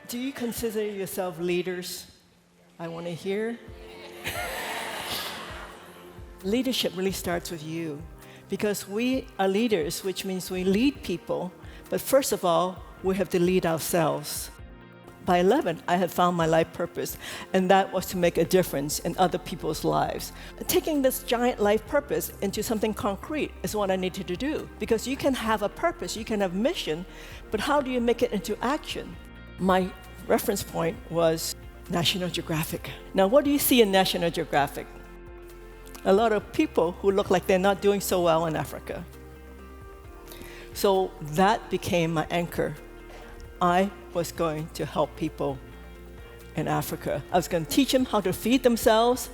Do you consider yourself leaders? I want to hear. Leadership really starts with you, because we are leaders, which means we lead people, but first of all, we have to lead ourselves. By 11, I had found my life purpose, and that was to make a difference in other people's lives. Taking this giant life purpose into something concrete is what I needed to do, because you can have a purpose, you can have mission, but how do you make it into action? My reference point was National Geographic. Now, what do you see in National Geographic? A lot of people who look like they're not doing so well in Africa. So that became my anchor. I was going to help people in Africa. I was going to teach them how to feed themselves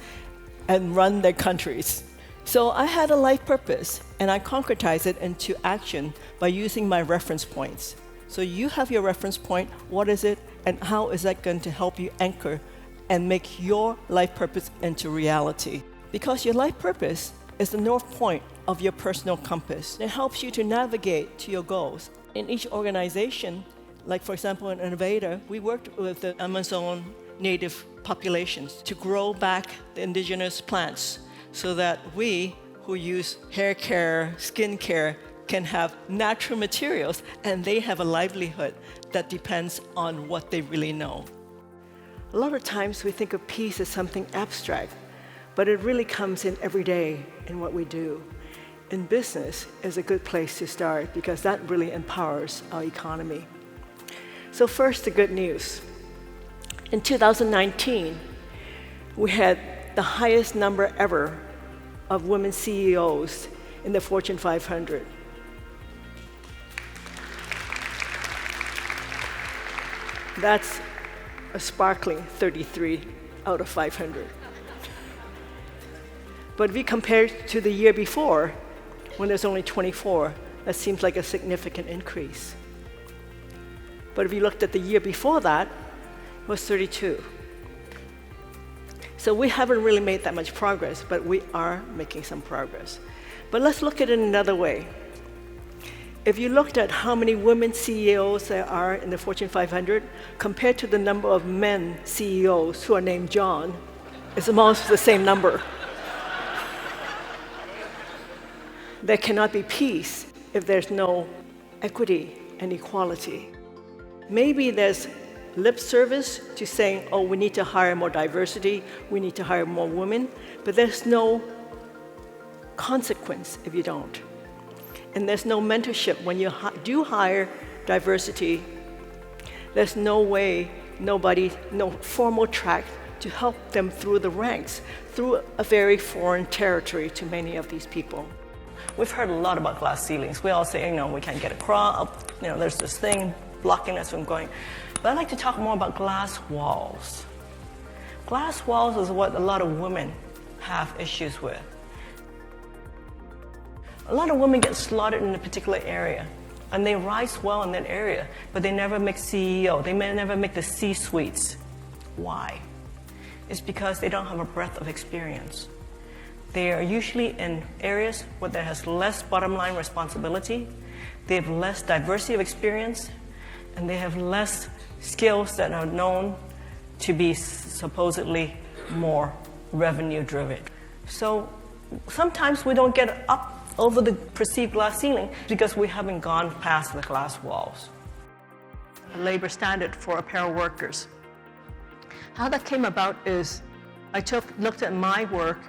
and run their countries. So I had a life purpose, and I concretized it into action by using my reference points. So you have your reference point, what is it, and how is that going to help you anchor and make your life purpose into reality? Because your life purpose is the north point of your personal compass. It helps you to navigate to your goals. In each organization, like for example in Aveda, we worked with the Amazon native populations to grow back the indigenous plants so that we who use hair care, skin care, can have natural materials, and they have a livelihood that depends on what they really know. A lot of times we think of peace as something abstract, but it really comes in every day in what we do. In business is a good place to start because that really empowers our economy. So first, the good news. In 2019, we had the highest number ever of women CEOs in the Fortune 500. That's a sparkling 33 out of 500. But if we compare to the year before, when there's only 24, that seems like a significant increase. But if you looked at the year before that, it was 32. So we haven't really made that much progress, but we are making some progress. But let's look at it another way. If you looked at how many women CEOs there are in the Fortune 500 compared to the number of men CEOs who are named John, it's almost the same number. There cannot be peace if there's no equity and equality. Maybe there's lip service to saying, oh, we need to hire more diversity, we need to hire more women, but there's no consequence if you don't. And there's no mentorship when you do hire diversity. There's no way, no formal track to help them through the ranks, through a very foreign territory to many of these people. We've heard a lot about glass ceilings. We all say, we can't get across, there's this thing blocking us from going. But I'd like to talk more about glass walls. Glass walls is what a lot of women have issues with. A lot of women get slaughtered in a particular area, and they rise well in that area, but they never make CEO. They may never make the C-suites. Why? It's because they don't have a breadth of experience. They are usually in areas where there has less bottom line responsibility, they have less diversity of experience, and they have less skills that are known to be supposedly more revenue driven. So sometimes we don't get up over the perceived glass ceiling because we haven't gone past the glass walls. A labor standard for apparel workers. How that came about is I looked at my work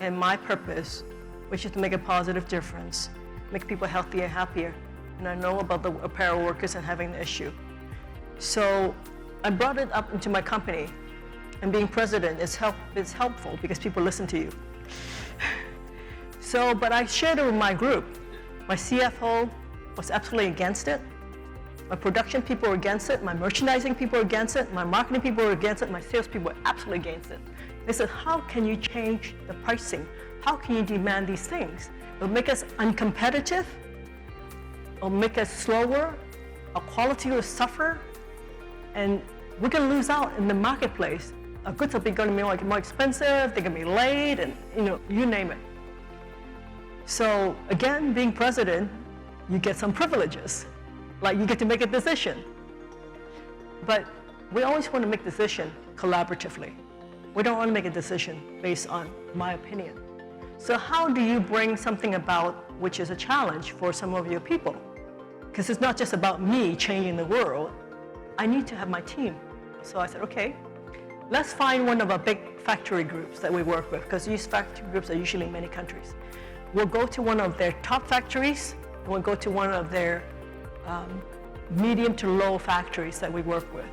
and my purpose, which is to make a positive difference, make people healthier and happier. And I know about the apparel workers and having the issue. So I brought it up into my company, and being president is helpful because people listen to you. But I shared it with my group. My CFO was absolutely against it. My production people were against it. My merchandising people were against it. My marketing people were against it. My sales people were absolutely against it. They said, how can you change the pricing? How can you demand these things? It'll make us uncompetitive. It'll make us slower. Our quality will suffer. And we're going to lose out in the marketplace. Our goods are going to be more expensive. They're going to be late, and you name it. So again, being president, you get some privileges. Like you get to make a decision. But we always want to make decisions collaboratively. We don't want to make a decision based on my opinion. So how do you bring something about which is a challenge for some of your people? Because it's not just about me changing the world. I need to have my team. So I said, okay, let's find one of our big factory groups that we work with, because these factory groups are usually in many countries. We'll go to one of their top factories, and we'll go to one of their medium to low factories that we work with.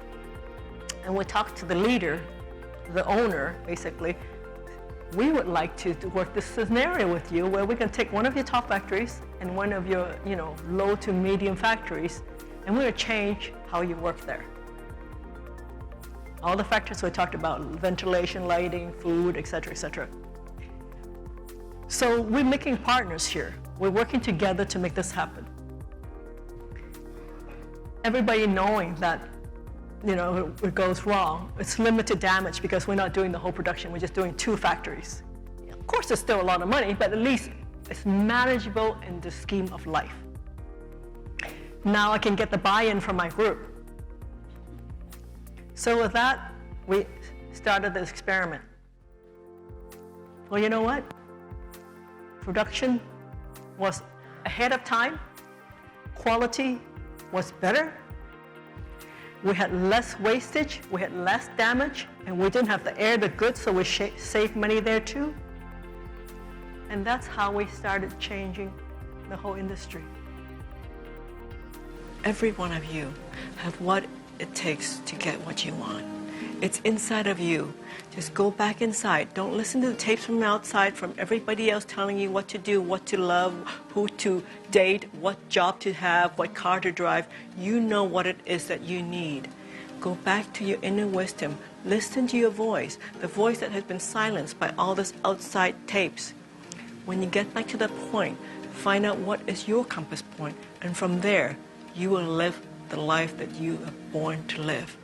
And we'll talk to the leader, the owner, basically. We would like to work this scenario with you where we can take one of your top factories and one of your low to medium factories, and we're going to change how you work there. All the factors we talked about, ventilation, lighting, food, et cetera, et cetera. So we're making partners here. We're working together to make this happen. Everybody knowing that it goes wrong, it's limited damage because we're not doing the whole production, we're just doing 2 factories. Of course, there's still a lot of money, but at least it's manageable in the scheme of life. Now I can get the buy-in from my group. So with that, we started this experiment. Well, you know what? Production was ahead of time, quality was better, we had less wastage, we had less damage, and we didn't have to air the goods, so we saved money there too. And that's how we started changing the whole industry. Every one of you have what it takes to get what you want. It's inside of you. Just go back inside. Don't listen to the tapes from outside, from everybody else telling you what to do, what to love, who to date, what job to have, what car to drive. You know what it is that you need. Go back to your inner wisdom. Listen to your voice, the voice that has been silenced by all this outside tapes. When you get back to that point, find out what is your compass point, and from there, you will live the life that you are born to live.